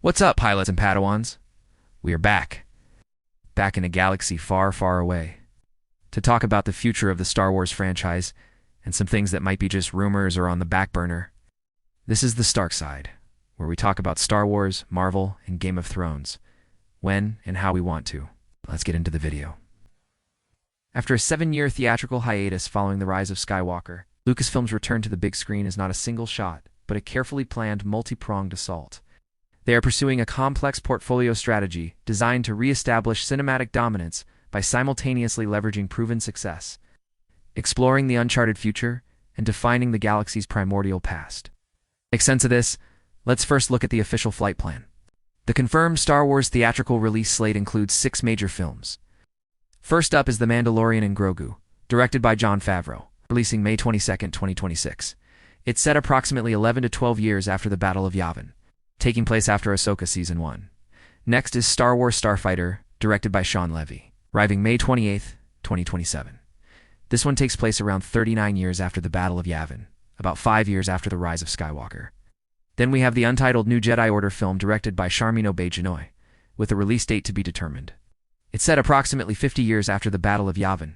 What's up, pilots and Padawans? We are back in a galaxy far, far away, to talk about the future of the Star Wars franchise and some things that might be just rumors or on the back burner. This is the Stark Side, where we talk about Star Wars, Marvel, and Game of Thrones, when and how we want to. Let's get into the video. After a 7-year theatrical hiatus following the rise of Skywalker, Lucasfilm's return to the big screen is not a single shot, but a carefully planned, multi-pronged assault. They are pursuing a complex portfolio strategy designed to re-establish cinematic dominance by simultaneously leveraging proven success, exploring the uncharted future, and defining the galaxy's primordial past. To make sense of this, let's first look at the official flight plan. The confirmed Star Wars theatrical release slate includes 6 major films. First up is The Mandalorian and Grogu, directed by Jon Favreau, releasing May 22, 2026. It's set approximately 11 to 12 years after the Battle of Yavin, taking place after Ahsoka Season 1. Next is Star Wars Starfighter, directed by Sean Levy, arriving May 28, 2027. This one takes place around 39 years after the Battle of Yavin, about 5 years after the rise of Skywalker. Then we have the untitled New Jedi Order film directed by Charmin Obaid-Chinoy, with a release date to be determined. It's set approximately 50 years after the Battle of Yavin,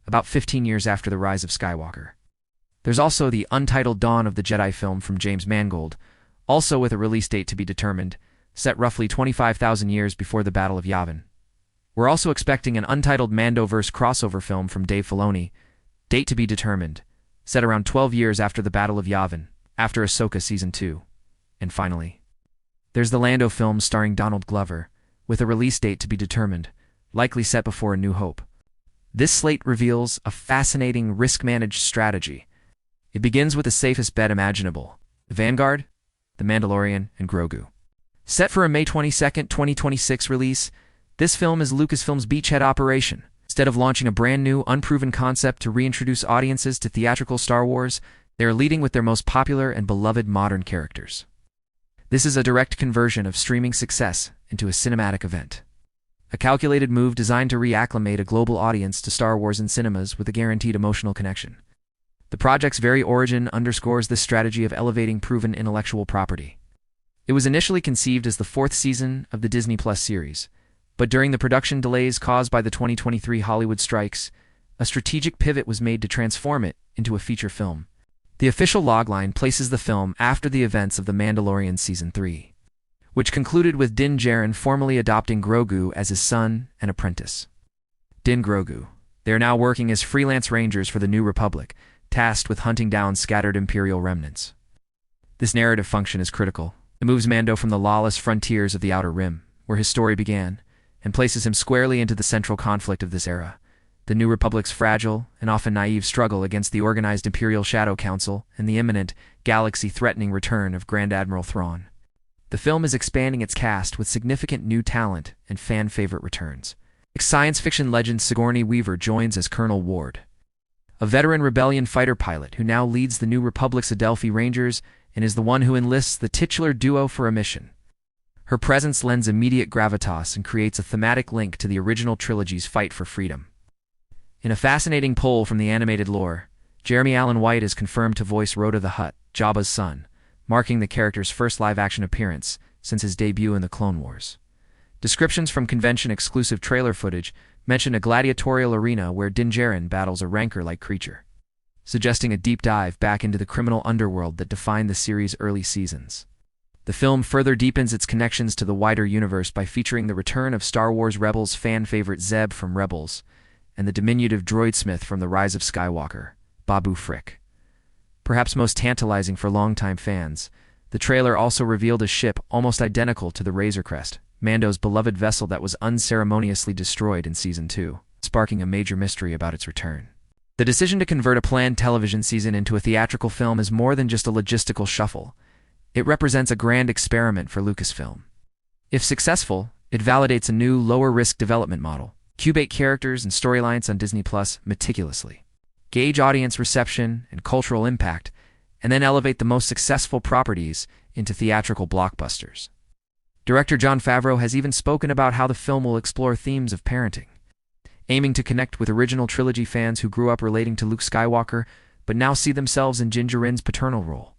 about 15 years after the rise of Skywalker. There's also the untitled Dawn of the Jedi film from James Mangold, also with a release date to be determined, set roughly 25,000 years before the Battle of Yavin. We're also expecting an untitled Mandoverse crossover film from Dave Filoni, date to be determined, set around 12 years after the Battle of Yavin, after Ahsoka Season 2. And finally, there's the Lando film starring Donald Glover, with a release date to be determined, likely set before A New Hope. This slate reveals a fascinating risk-managed strategy. It begins with the safest bet imaginable: The Vanguard, The Mandalorian, and Grogu. Set for a May 22, 2026 release, this film is Lucasfilm's beachhead operation. Instead of launching a brand new, unproven concept to reintroduce audiences to theatrical Star Wars, they are leading with their most popular and beloved modern characters. This is a direct conversion of streaming success into a cinematic event. A calculated move designed to reacclimate a global audience to Star Wars in cinemas with a guaranteed emotional connection. The project's very origin underscores this strategy of elevating proven intellectual property. It was initially conceived as the 4th season of the Disney Plus series, but during the production delays caused by the 2023 Hollywood strikes, a strategic pivot was made to transform it into a feature film. The official logline places the film after the events of The Mandalorian Season 3, which concluded with Din Djarin formally adopting Grogu as his son and apprentice. Din Grogu. They are now working as freelance rangers for the New Republic, tasked with hunting down scattered Imperial remnants. This narrative function is critical. It moves Mando from the lawless frontiers of the Outer Rim, where his story began, and places him squarely into the central conflict of this era: the New Republic's fragile and often naive struggle against the organized Imperial Shadow Council and the imminent, galaxy-threatening return of Grand Admiral Thrawn. The film is expanding its cast with significant new talent and fan-favorite returns. Science fiction legend Sigourney Weaver joins as Colonel Ward, a veteran rebellion fighter pilot who now leads the New Republic's Adelphi Rangers and is the one who enlists the titular duo for a mission. Her presence lends immediate gravitas and creates a thematic link to the original trilogy's fight for freedom. In a fascinating pull from the animated lore, Jeremy Allen White is confirmed to voice Rhoda the Hutt, Jabba's son, marking the character's first live-action appearance since his debut in the Clone Wars. Descriptions from convention-exclusive trailer footage mention a gladiatorial arena where Din Djarin battles a rancor-like creature, suggesting a deep dive back into the criminal underworld that defined the series' early seasons. The film further deepens its connections to the wider universe by featuring the return of Star Wars Rebels fan-favorite Zeb from Rebels, and the diminutive droidsmith from The Rise of Skywalker, Babu Frick. Perhaps most tantalizing for longtime fans, the trailer also revealed a ship almost identical to the Razor Crest, Mando's beloved vessel that was unceremoniously destroyed in Season 2, sparking a major mystery about its return. The decision to convert a planned television season into a theatrical film is more than just a logistical shuffle. It represents a grand experiment for Lucasfilm. If successful, it validates a new, lower-risk development model. Incubate characters and storylines on Disney Plus meticulously, gauge audience reception and cultural impact, and then elevate the most successful properties into theatrical blockbusters. Director Jon Favreau has even spoken about how the film will explore themes of parenting, aiming to connect with original trilogy fans who grew up relating to Luke Skywalker but now see themselves in Din Djarin's paternal role.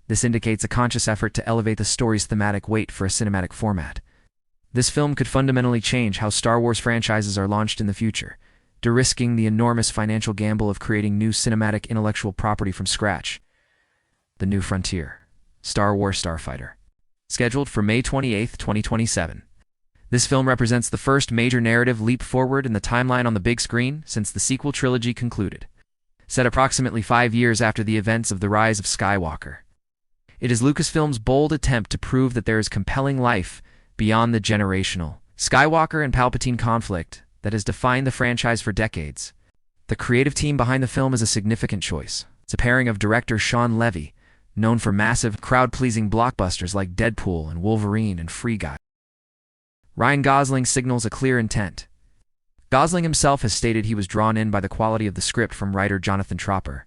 This indicates a conscious effort to elevate the story's thematic weight for a cinematic format. This film could fundamentally change how Star Wars franchises are launched in the future, de-risking the enormous financial gamble of creating new cinematic intellectual property from scratch. The New Frontier, Star Wars Starfighter. Scheduled for May 28, 2027. This film represents the first major narrative leap forward in the timeline on the big screen since the sequel trilogy concluded, set approximately 5 years after the events of The Rise of Skywalker. It is Lucasfilm's bold attempt to prove that there is compelling life beyond the generational Skywalker and Palpatine conflict that has defined the franchise for decades. The creative team behind the film is a significant choice. It's a pairing of director Sean Levy, known for massive, crowd-pleasing blockbusters like Deadpool and Wolverine and Free Guy. Ryan Gosling signals a clear intent. Gosling himself has stated he was drawn in by the quality of the script from writer Jonathan Tropper,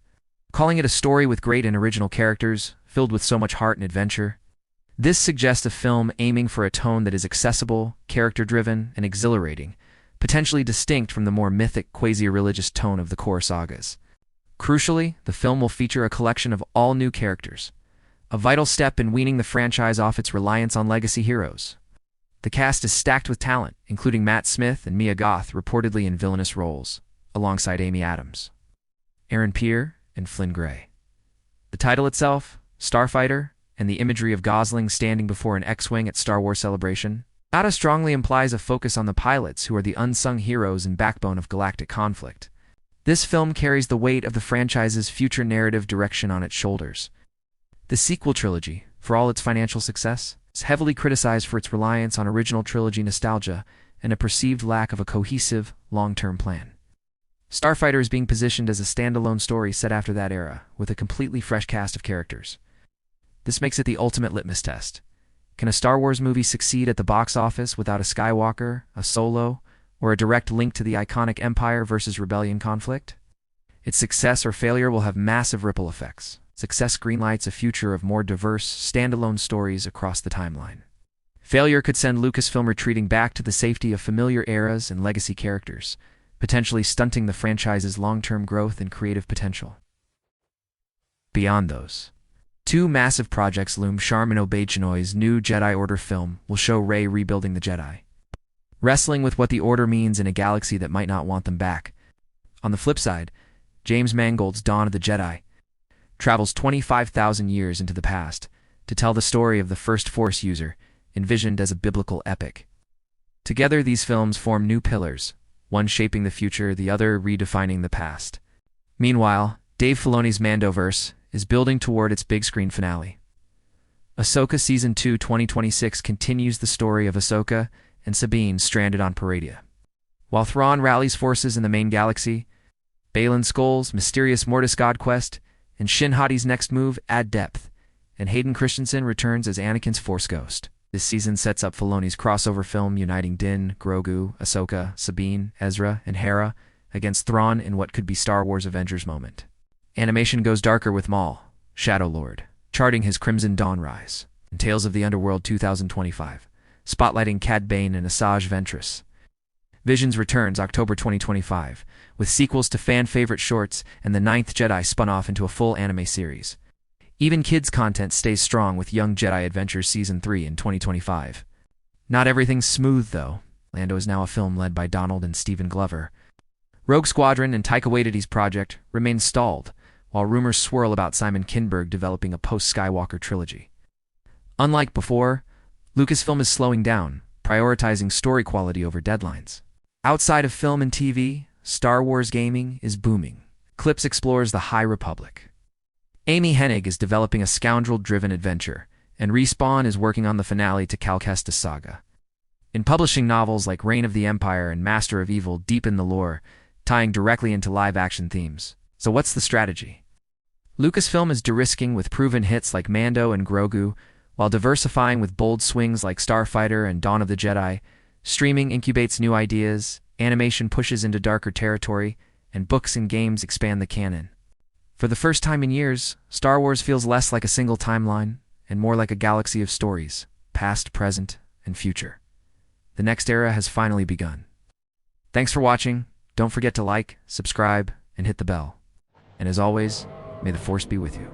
calling it a story with great and original characters, filled with so much heart and adventure. This suggests a film aiming for a tone that is accessible, character-driven, and exhilarating, potentially distinct from the more mythic, quasi-religious tone of the core sagas. Crucially, the film will feature a collection of all-new characters, a vital step in weaning the franchise off its reliance on legacy heroes. The cast is stacked with talent, including Matt Smith and Mia Goth reportedly in villainous roles, alongside Amy Adams, Aaron Pierre, and Flynn Gray. The title itself, Starfighter, and the imagery of Gosling standing before an X-Wing at Star Wars Celebration, data strongly implies a focus on the pilots who are the unsung heroes and backbone of galactic conflict. This film carries the weight of the franchise's future narrative direction on its shoulders. The sequel trilogy, for all its financial success, is heavily criticized for its reliance on original trilogy nostalgia and a perceived lack of a cohesive, long-term plan. Starfighter is being positioned as a standalone story set after that era, with a completely fresh cast of characters. This makes it the ultimate litmus test. Can a Star Wars movie succeed at the box office without a Skywalker, a Solo, or a direct link to the iconic Empire versus Rebellion conflict? Its success or failure will have massive ripple effects. Success greenlights a future of more diverse, standalone stories across the timeline. Failure could send Lucasfilm retreating back to the safety of familiar eras and legacy characters, potentially stunting the franchise's long-term growth and creative potential. Beyond those, 2 massive projects loom. Sharmeen Obaid-Chinoy's new Jedi Order film will show Rey rebuilding the Jedi, wrestling with what the Order means in a galaxy that might not want them back. On the flip side, James Mangold's Dawn of the Jedi travels 25,000 years into the past to tell the story of the first Force user, envisioned as a biblical epic. Together, these films form new pillars, one shaping the future, the other redefining the past. Meanwhile, Dave Filoni's Mandoverse is building toward its big-screen finale. Ahsoka Season 2 2026 continues the story of Ahsoka and Sabine stranded on Paradia. While Thrawn rallies forces in the main galaxy, Baylan Skoll's mysterious Mortis God quest and Shin Hati's next move add depth, and Hayden Christensen returns as Anakin's Force Ghost. This season sets up Filoni's crossover film uniting Din, Grogu, Ahsoka, Sabine, Ezra, and Hera against Thrawn in what could be Star Wars Avengers moment. Animation goes darker with Maul, Shadow Lord, charting his Crimson Dawn rise, and Tales of the Underworld 2025, spotlighting Cad Bane and Asajj Ventress. Visions returns October 2025, with sequels to fan-favorite shorts and The Ninth Jedi spun off into a full anime series. Even kids' content stays strong with Young Jedi Adventures Season 3 in 2025. Not everything's smooth, though. Lando is now a film led by Donald and Stephen Glover. Rogue Squadron and Taika Waititi's project remain stalled, while rumors swirl about Simon Kinberg developing a post-Skywalker trilogy. Unlike before, Lucasfilm is slowing down, prioritizing story quality over deadlines. Outside of film and TV, Star Wars gaming is booming. Eclipse explores the High Republic. Amy Hennig is developing a scoundrel-driven adventure, and Respawn is working on the finale to Cal Kestis Saga. In publishing, novels like Reign of the Empire and Master of Evil deepen the lore, tying directly into live-action themes. So what's the strategy? Lucasfilm is de-risking with proven hits like Mando and Grogu, while diversifying with bold swings like Starfighter and Dawn of the Jedi. Streaming incubates new ideas, animation pushes into darker territory, and books and games expand the canon. For the first time in years, Star Wars feels less like a single timeline and more like a galaxy of stories, past, present, and future. The next era has finally begun. Thanks for watching. Don't forget to like, subscribe, and hit the bell. And as always, may the Force be with you.